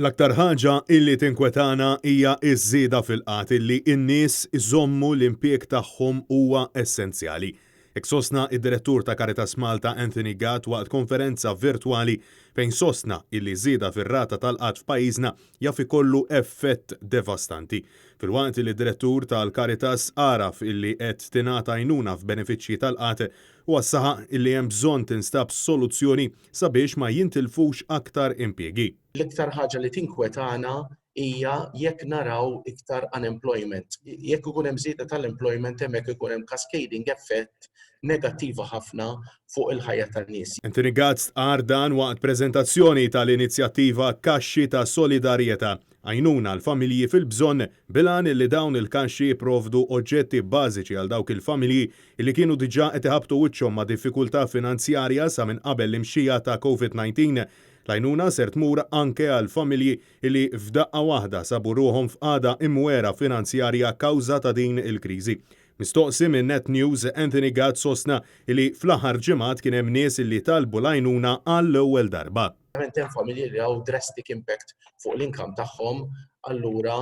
L-aktar ħaġa illi tinkwetana hija ż-żieda fil-qat illi n-nies iżommu l-impjieg tagħhom huwa essenzjali. Hekk sostna id-direttur ta' Caritas Malta Anthony Gatt waqt konferenza virtwali fejn sostna illi żieda fir-rata tal-qatt f'pajjiżna jaf ikollu effett devastanti. Filwaqt li d-direttur tal-Caritas għaraf illi qed tingħata għajnuna f'benefiċċji tal-qatt u għas-saħaq illi hemm bżonn tinstab soluzzjoni sabiex ma jintilfux aktar impjiegi. L-iktar ħaġa li tinkwetana hija jekk naraw iktar unemployment. Jekk ikun hemm żieda tal-employment hemmhekk ikun hemm cascading effett negattiva ħafna fuq il-ħajja tan-nies. Anthony Gatt qar dan waqt preżentazzjoni tal-inizjattiva Kaxxi ta' Solidarjetà għajnuna l-familji fil-bżonn bilan li dawn il-kaxxi jipprovdu oġġetti bażiċi għal dawk il-familji li kienu diġà qed iħabbtu wiċċhom ma' diffikultà finanzjarja sa minn qabel l-imxija ta' COVID-19. L-għajnuna ser tmur anke għal familji li f'daqqa waħda sabu ruhom f'qagħda imwera finanzjarja kawża ta' din il-kriżi. Mistoqsi minn Net News, Anthony Gatt sostna li fl-aħħar ġimgħat kien hemm nies li talbu l-għajnuna għall-ewwel darba. Hemm familji li hawn drastic impact fuq l-inkam tagħhom, allura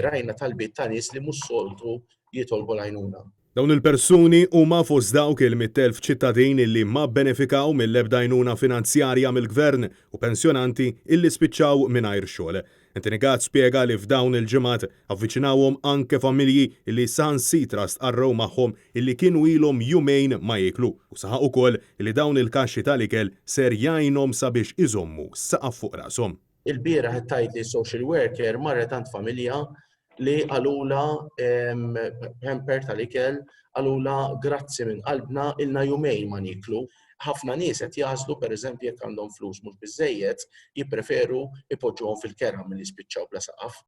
rajna talbiet ta' nies li mhux soltu jitolbu l-għajnuna. Dawn il-persuni huma fost dawk il-100,000 ċittadin illi ma benefikaw mill-ebda għajnuna finanzjarja mill-gvern u pensjonanti illi spiċċaw mingħajr xogħol. Anthony Gatt spjega li f'dawn il-ġimgħat avviċinawhom anke familji illi saħansitra stqarrew magħhom illi kienu ilhom jumejn ma jieklu u saħaq ukoll li dawn il-kaxxi tal-ikel ser jgħinhom sabiex iżommu saqaf fuq rashom. Il-bieraħ tgħid li social worker marret għand familja li għalula hamper tal-ikel, għalula grazzi minn qalbna ilna jumejn ma niklu. Ħafna nies qed jażlu pereżempju jekk għandhom flus mhux biżżejjed, jippreferu ipoġġuhom fil-kerra milli jispiċċaw bla saqaf.